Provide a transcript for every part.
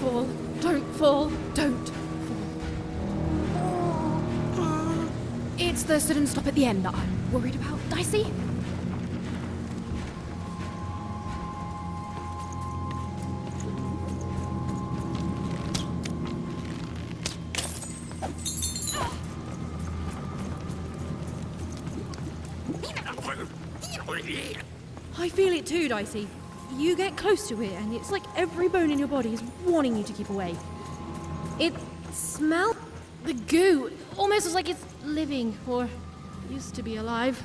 fall. Don't fall. Don't fall. It's the sudden stop at the end that I'm worried about, Dicey. I feel it too, Dicey. You get close to it, and it's like every bone in your body is wanting you to keep away. It smells the goo, almost as like it's living, or used to be alive.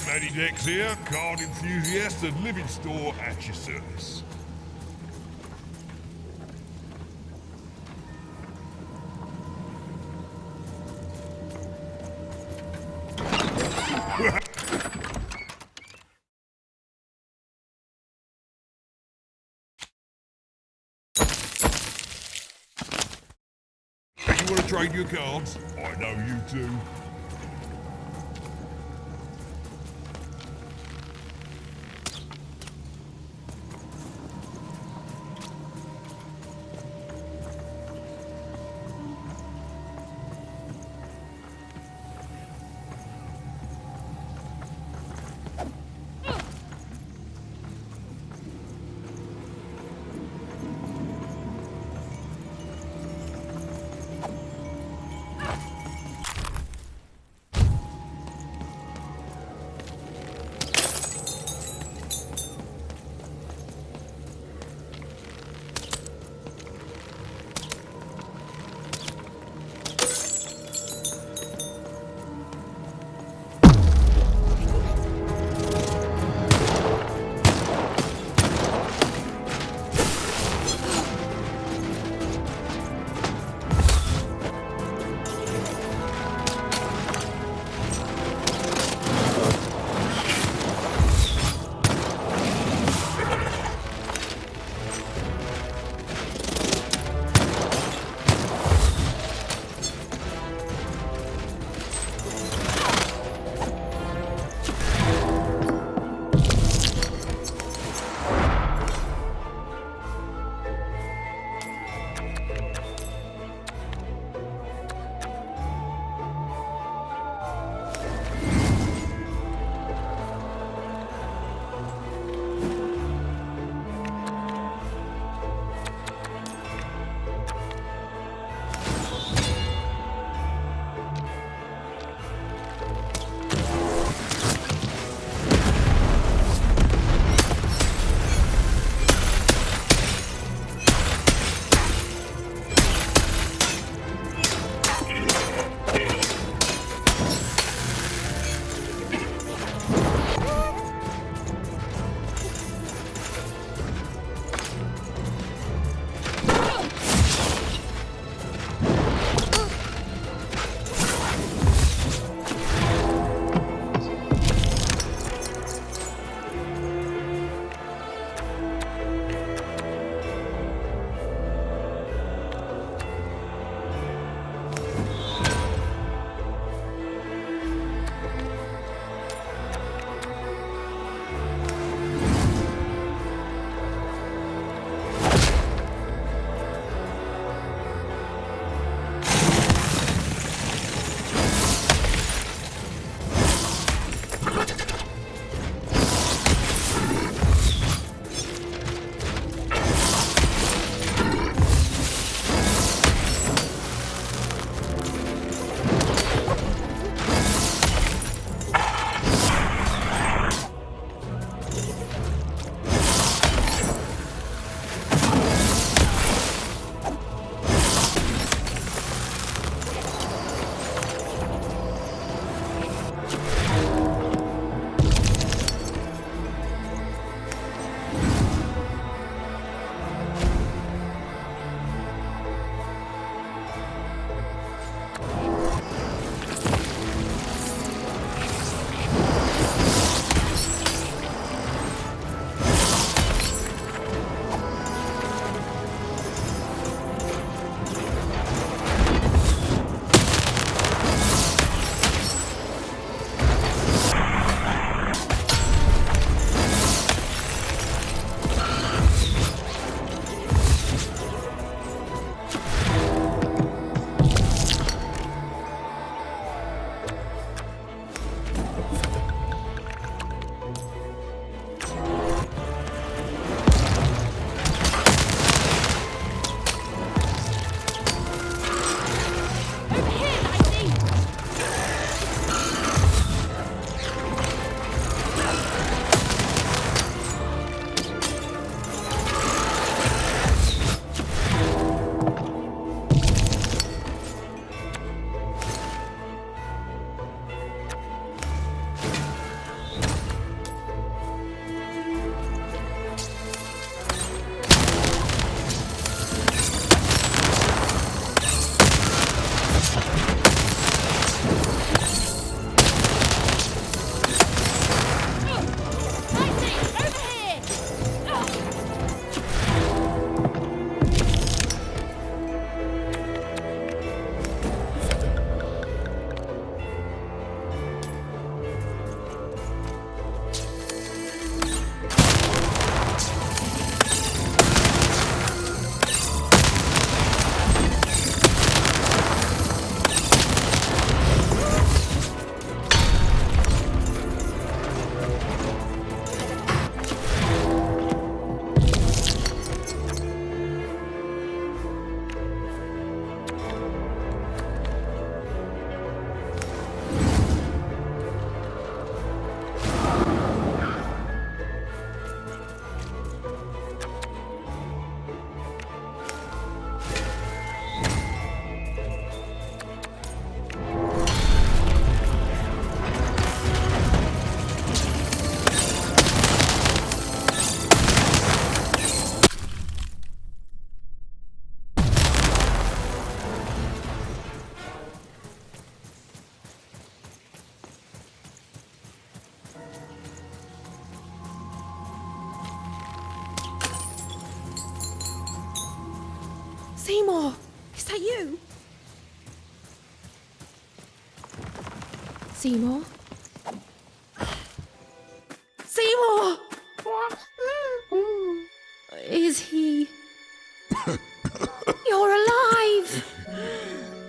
Matty Dex here, card enthusiast and living store at your service. You want to trade your cards? I know you do. Over here, Dicey! Seymour, is that you? Seymour? Seymour! Is he... You're alive!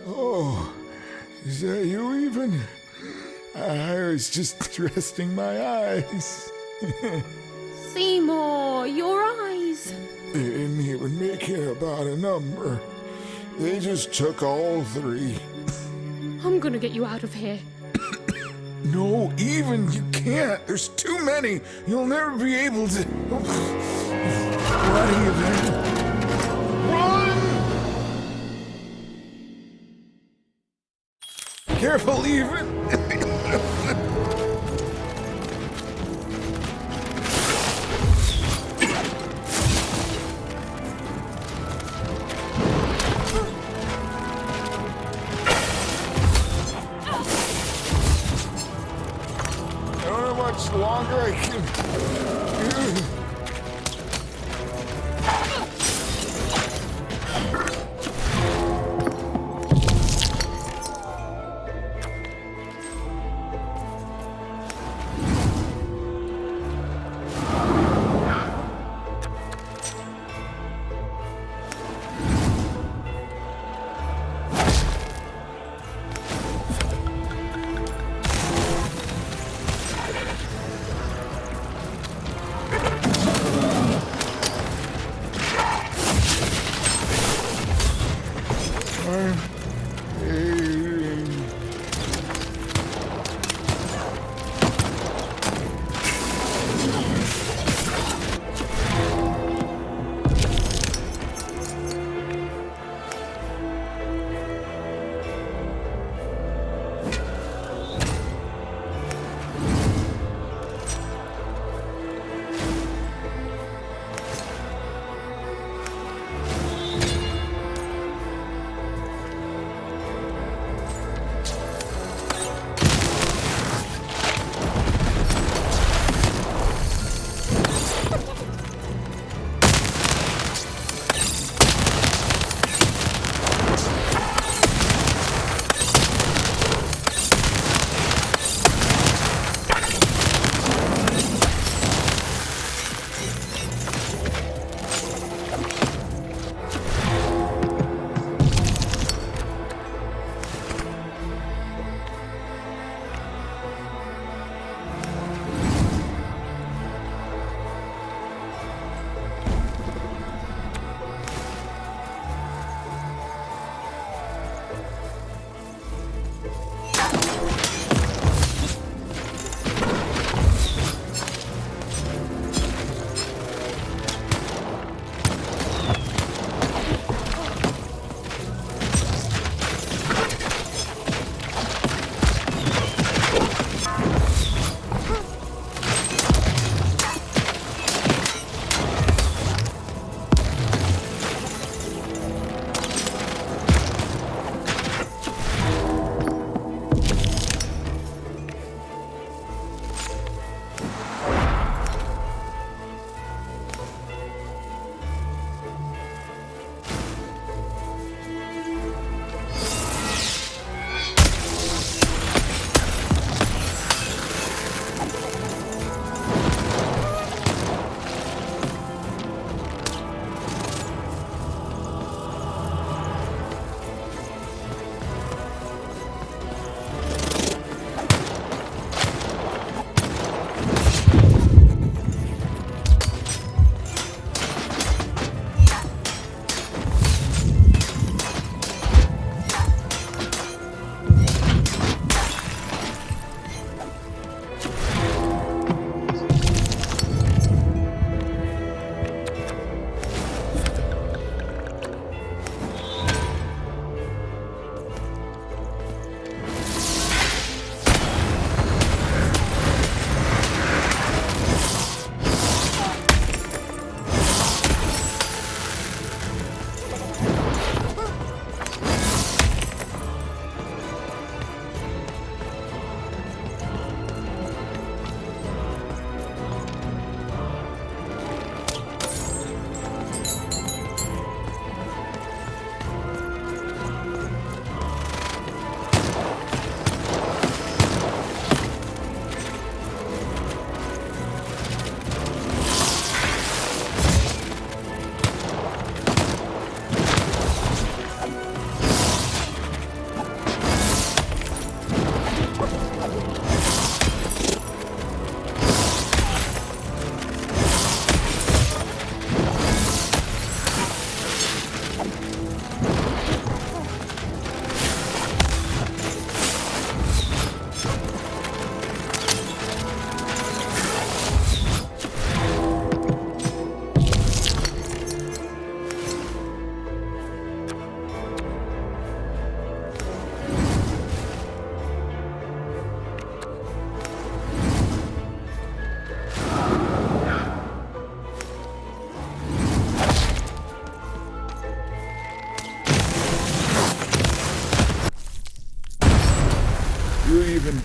Oh, is that you even? I was just resting my eyes. Seymour, your eyes. They didn't even make it about a number. They just took all three. I'm gonna get you out of here. No, even you can't. There's too many. You'll never be able to. Bloody event. Run! Careful, even. I don't know how much longer I can.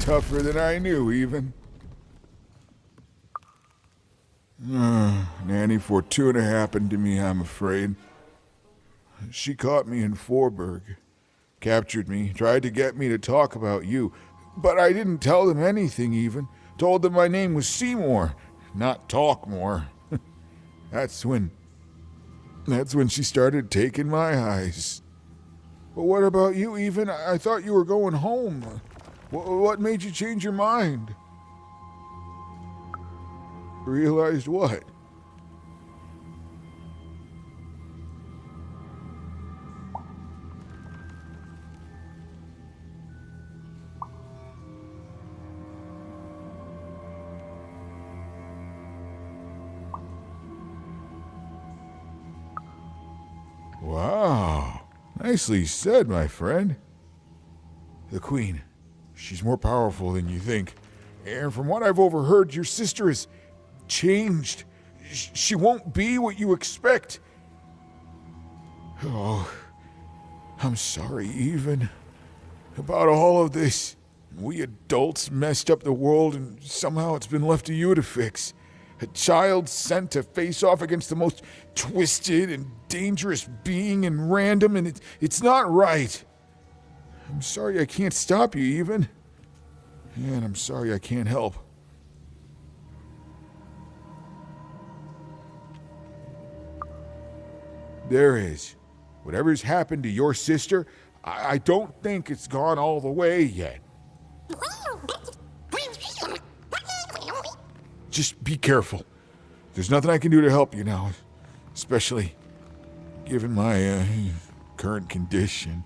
tougher than I knew, even. Nanny Fortuna happened to me, I'm afraid. She caught me in Forburg, captured me, tried to get me to talk about you, but I didn't tell them anything even. Told them my name was Seymour, not Talkmore. That's when she started taking my eyes. But what about you, even? I thought you were going home. What made you change your mind? Realized what? Wow. Nicely said, my friend. The Queen. She's more powerful than you think. And from what I've overheard, your sister is changed. She won't be what you expect. Oh, I'm sorry, even. About all of this. We adults messed up the world, and somehow it's been left to you to fix. A child sent to face off against the most twisted and dangerous being in random, and it's not right. I'm sorry I can't stop you, even. And I'm sorry I can't help. There is. Whatever's happened to your sister, I don't think it's gone all the way yet. Just be careful. There's nothing I can do to help you now, especially given my current condition.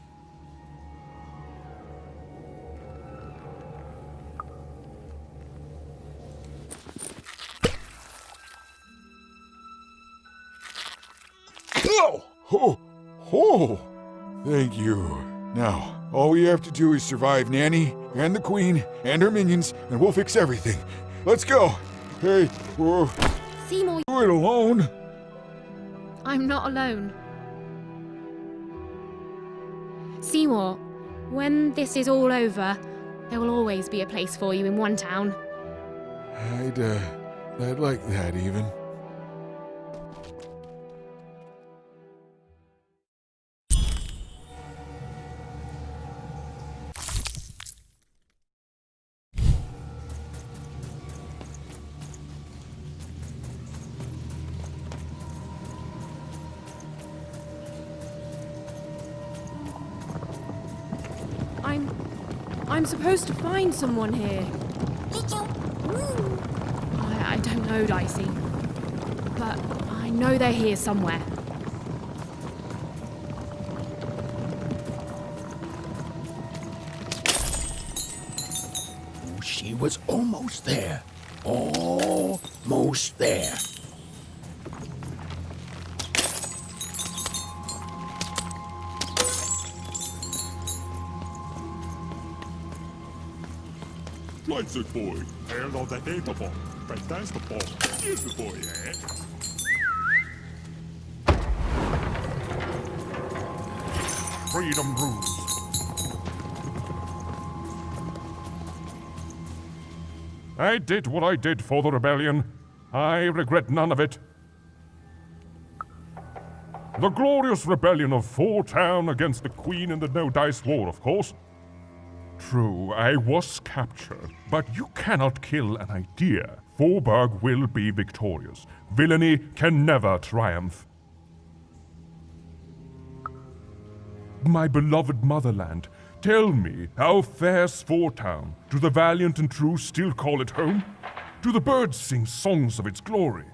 Oh, thank you. Now, all we have to do is survive Nanny and the Queen and her minions, and we'll fix everything. Let's go. Hey, Seymour, do it alone. I'm not alone. Seymour, when this is all over, there will always be a place for you in one town. I'd like that, even. I'm supposed to find someone here. I don't know, Dicey. But I know they're here somewhere. She was almost there. Almost there. Lights it, boy. Hair on the hateable. But that's the ball. Here's the boy, eh? Freedom rules. I did what I did for the rebellion. I regret none of it. The glorious rebellion of Fourtown against the Queen in the No Dice War, of course. True, I was captured, but you cannot kill an idea. Forburg will be victorious. Villainy can never triumph. My beloved motherland, tell me, how fares Fourtown? Do the valiant and true still call it home? Do the birds sing songs of its glory?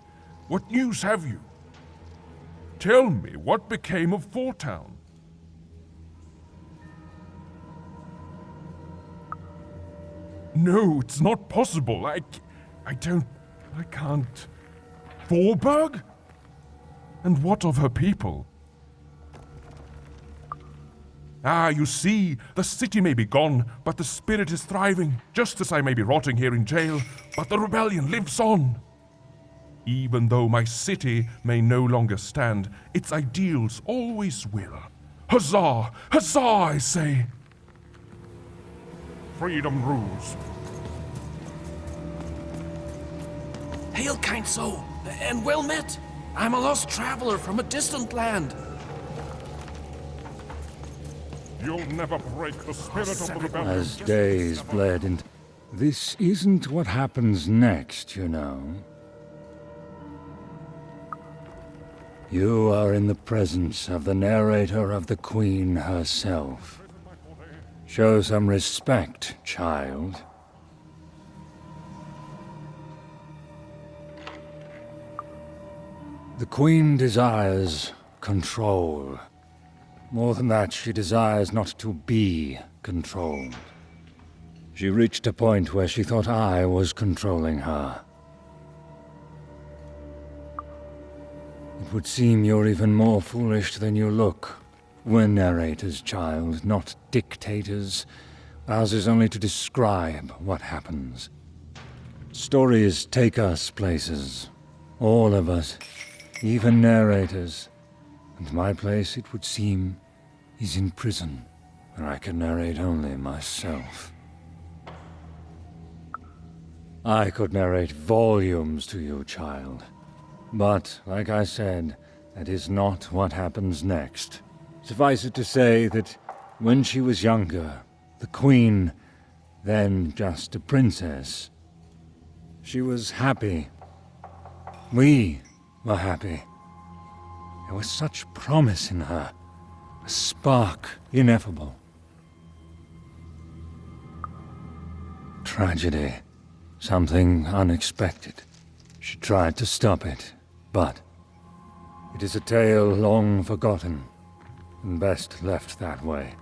What news have you? Tell me, what became of Fourtown? No, it's not possible. I can't. Forburg? And what of her people? Ah, you see, the city may be gone, but the spirit is thriving, just as I may be rotting here in jail, but the rebellion lives on. Even though my city may no longer stand, its ideals always will. Huzzah! Huzzah, I say! Freedom rules. Hail, kind soul, and well met. I'm a lost traveler from a distant land. You'll never break the spirit of the rebellion. As days bled into... This isn't what happens next, you know. You are in the presence of the narrator of the Queen herself. Show some respect, child. The Queen desires control. More than that, she desires not to be controlled. She reached a point where she thought I was controlling her. It would seem you're even more foolish than you look. We're narrators, child, not dictators. Ours is only to describe what happens. Stories take us places. All of us. Even narrators. And my place, it would seem, is in prison, where I can narrate only myself. I could narrate volumes to you, child. But, like I said, that is not what happens next. Suffice it to say that when she was younger, the Queen, then just a princess, she was happy. We were happy. There was such promise in her, a spark ineffable. Tragedy. Something unexpected. She tried to stop it, but it is a tale long forgotten, and best left that way.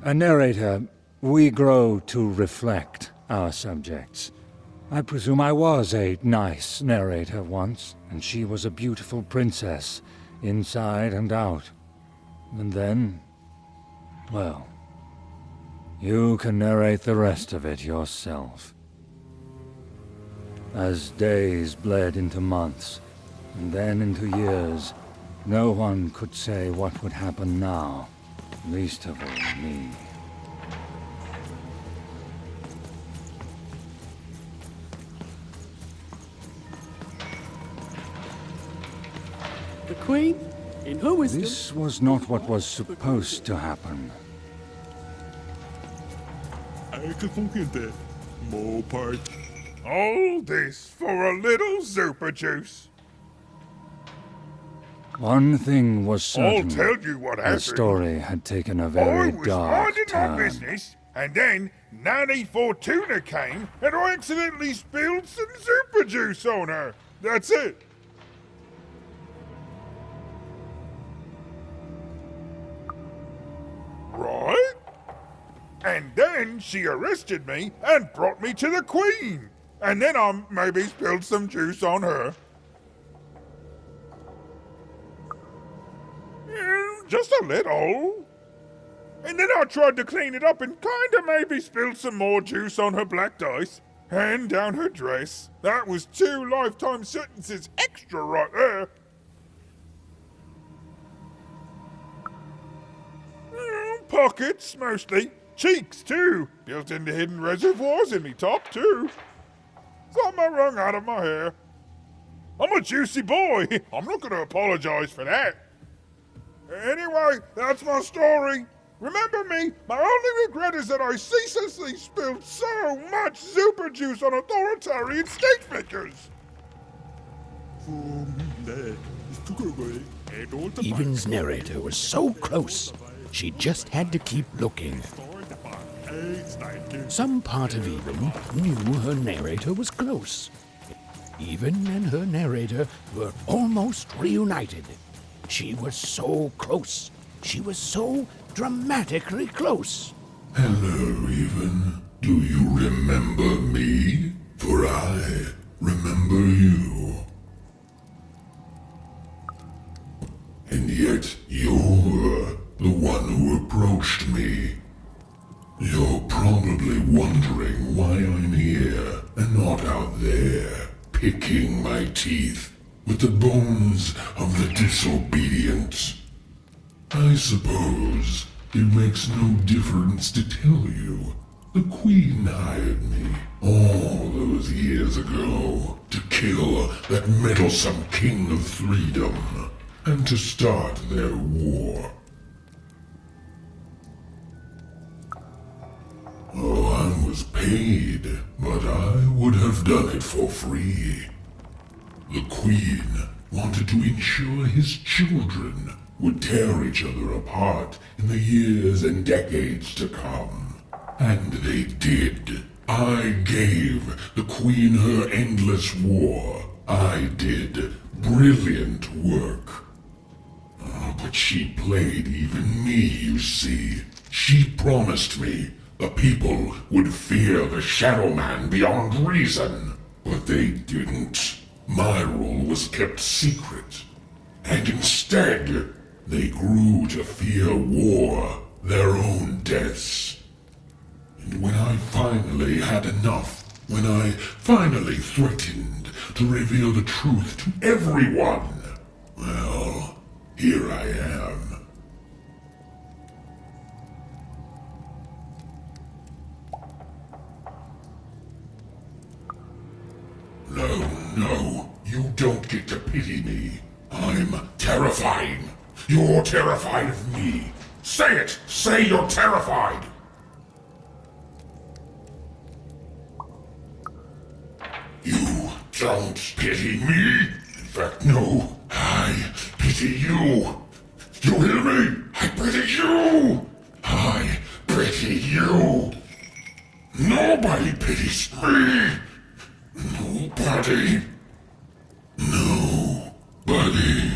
A narrator, we grow to reflect our subjects. I presume I was a nice narrator once, and she was a beautiful princess, inside and out. And then... well, you can narrate the rest of it yourself. As days bled into months, and then into years, no one could say what would happen now, least of all me. The Queen, in her wisdom... This was not what was supposed to happen. I can conclude that. More part. All this for a little super juice. One thing was I'll certain. tell you what The happened. story had taken a I very was dark minding my turn. business, and then Nanny Fortuna came, and I accidentally spilled some super juice on her. That's it. Right? And then she arrested me and brought me to the Queen. And then I maybe spilled some juice on her. Just a little. And then I tried to clean it up and kinda maybe spilled some more juice on her black dice and down her dress. That was 2 lifetime sentences extra right there. Pockets, mostly. Cheeks, too. Built into hidden reservoirs in me top, too. Something wrung out of my hair. I'm a juicy boy. I'm not going to apologize for that. Anyway, that's my story. Remember me, my only regret is that I ceaselessly spilled so much super juice on authoritarian state figures. Even's narrator was so close, she just had to keep looking. Some part of Even knew her narrator was close. Even and her narrator were almost reunited. She was so close. She was so dramatically close. Hello, Even. Do you remember me? For I remember you. And yet you're the one who approached me. You're probably wondering why I'm here and not out there, picking my teeth with the bones of the disobedient. I suppose it makes no difference to tell you. The Queen hired me all those years ago to kill that meddlesome King of Freedom and to start their war. Oh, I was paid, but I would have done it for free. The Queen wanted to ensure his children would tear each other apart in the years and decades to come. And they did. I gave the Queen her endless war. I did brilliant work. Oh, but she played even me, you see. She promised me the people would fear the Shadow Man beyond reason. But they didn't. My rule was kept secret. And instead, they grew to fear war, their own deaths. And when I finally had enough, when I finally threatened to reveal the truth to everyone, well, here I am. No, you don't get to pity me. I'm terrifying. You're terrified of me. Say it! Say you're terrified! You don't pity me? In fact, no. I pity you. You hear me? I pity you! I pity you! Nobody pities me! Nobody. Nobody.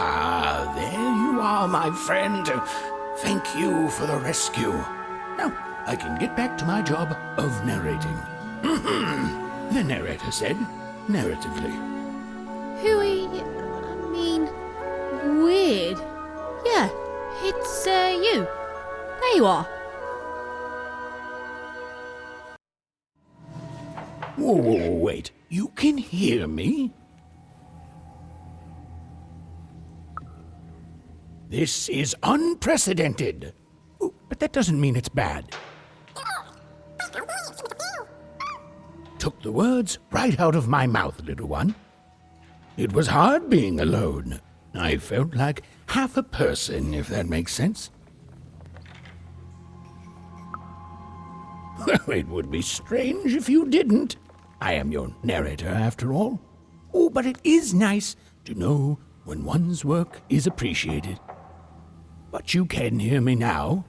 Ah, there you are, my friend. Thank you for the rescue. Now, I can get back to my job of narrating. The narrator said, narratively. Hooey, I mean, weird. Yeah, it's you. There you are. Whoa, wait. You can hear me? This is unprecedented. Oh, but that doesn't mean it's bad. Took the words right out of my mouth, little one. It was hard being alone. I felt like half a person, if that makes sense. Well, it would be strange if you didn't. I am your narrator, after all. Oh, but it is nice to know when one's work is appreciated. But you can hear me now,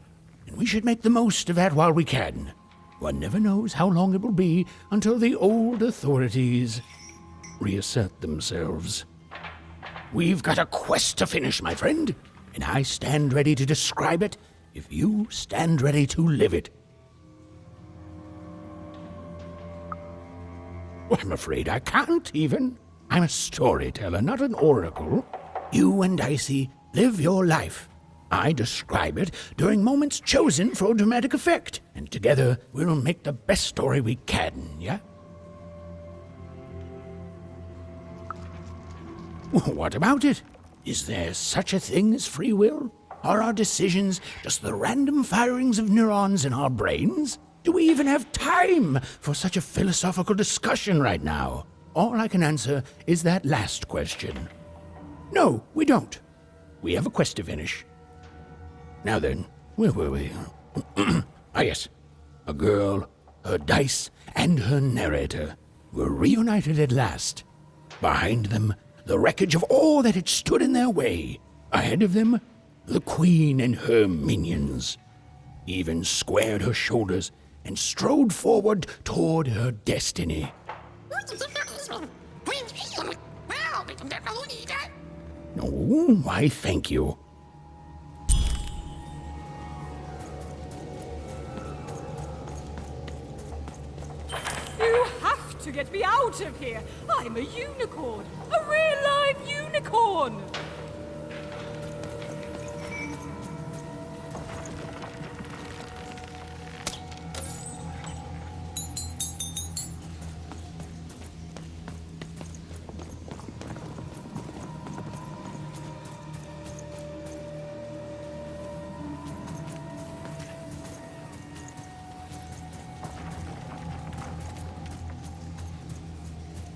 and we should make the most of that while we can. One never knows how long it will be until the old authorities reassert themselves. We've got a quest to finish, my friend, and I stand ready to describe it if you stand ready to live it. Well, I'm afraid I can't, even. I'm a storyteller, not an oracle. You and Dicey live your life. I describe it during moments chosen for dramatic effect, and together we'll make the best story we can, yeah? What about it? Is there such a thing as free will? Are our decisions just the random firings of neurons in our brains? Do we even have time for such a philosophical discussion right now? All I can answer is that last question. No, we don't. We have a quest to finish. Now then, where were we? Ah, yes. A girl, her dice, and her narrator were reunited at last. Behind them, the wreckage of all that had stood in their way. Ahead of them, the Queen and her minions. Even squared her shoulders and strode forward toward her destiny. Oh, why, thank you. You have to get me out of here. I'm a unicorn. A real live unicorn.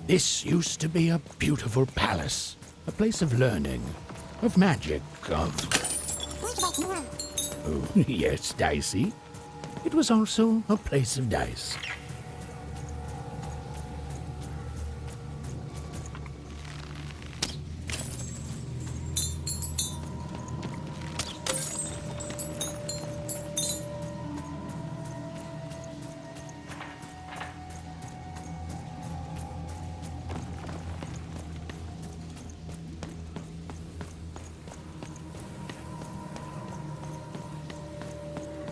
This used to be a beautiful palace, a place of learning, of magic, of... Oh, yes, Dicey. It was also a place of dice.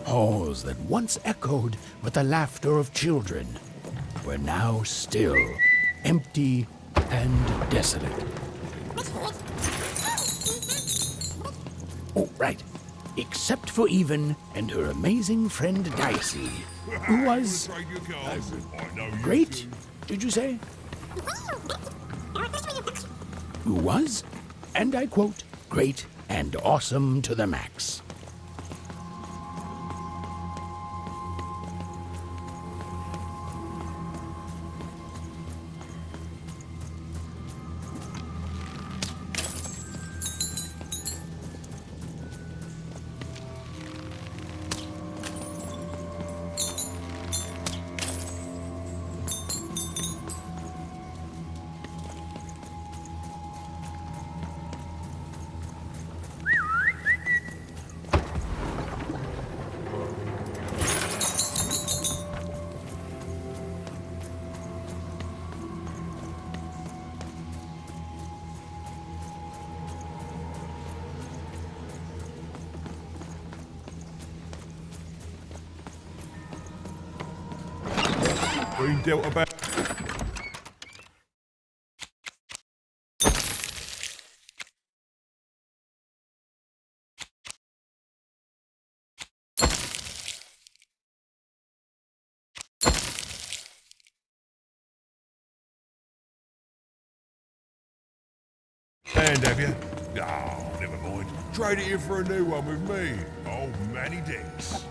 Halls that once echoed with the laughter of children were now still, empty and desolate. Oh, right. Except for Even and her amazing friend Dicey, who was... great, did you say? Who was, and I quote, great and awesome to the max. Been dealt about. And have you? Oh, never mind. Trade it in for a new one with me. Old Manny Dix.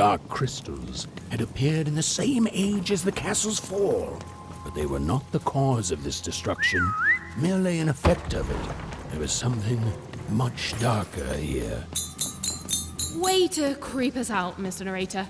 dark crystals had appeared in the same age as the castle's fall, but they were not the cause of this destruction, merely an effect of it. There was something much darker here. Way to creep us out, Mr. Narrator.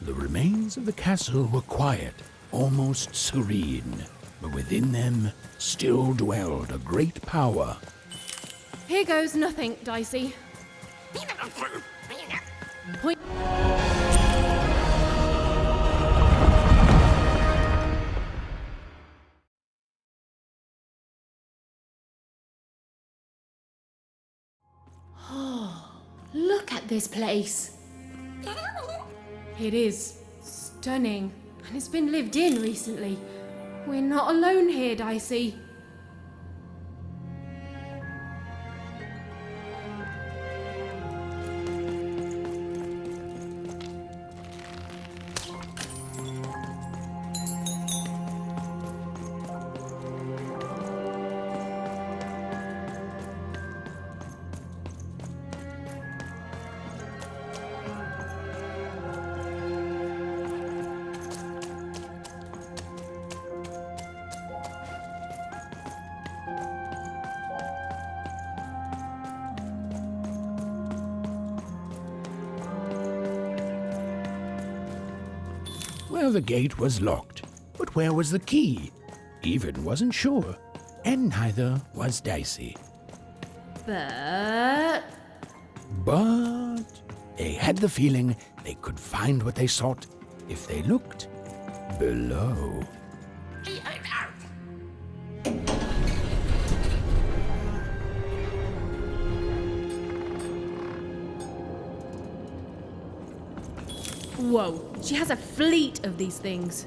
The remains of the castle were quiet, almost serene, but within them still dwelled a great power. Here goes nothing, Dicey. Point. Oh, look at this place. It is stunning, and it's been lived in recently. We're not alone here, Dicey. Well, the gate was locked, but where was the key? Even wasn't sure, and neither was Dicey. But But they had the feeling they could find what they sought if they looked below. whoa, she has a fleet of these things.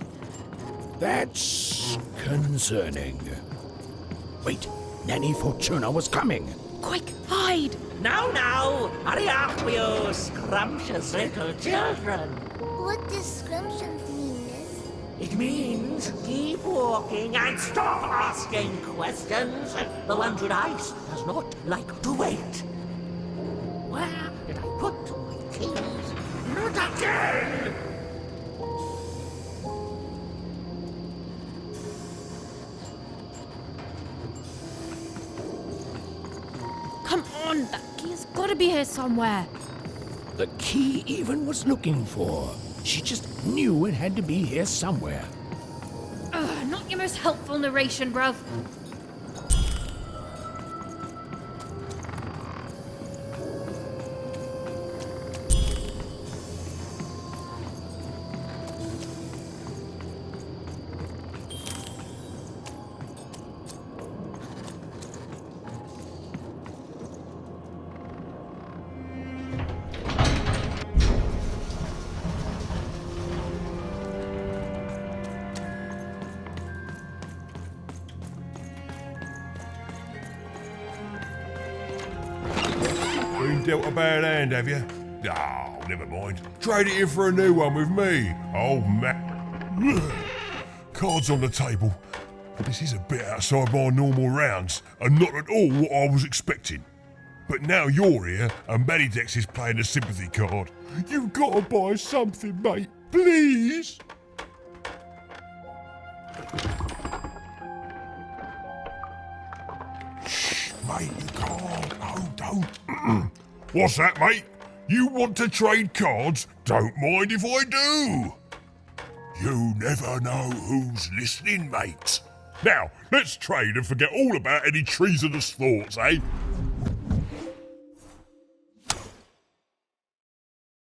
That's concerning. Wait, Nanny Fortuna was coming. Quick, hide! Now, hurry up, you scrumptious little children. What does scrumptious mean, miss? It means keep walking and stop asking questions. The one with ice does not like to wait. Where did I put my keys? Not again! Come on, that key's gotta be here somewhere. The key even was looking for. She just knew it had to be here somewhere. Ugh, not your most helpful narration, bruv. Been dealt a bad hand, have you? Oh, never mind. Trade it in for a new one with me. Oh, man. Cards on the table. But this is a bit outside my normal rounds, and not at all what I was expecting. But now you're here, and Manidex is playing a sympathy card. You've got to buy something, mate. Please? Shh, mate, you can't. Oh, don't. What's that, mate? You want to trade cards? Don't mind if I do. You never know who's listening, mate. Now, let's trade and forget all about any treasonous thoughts, eh?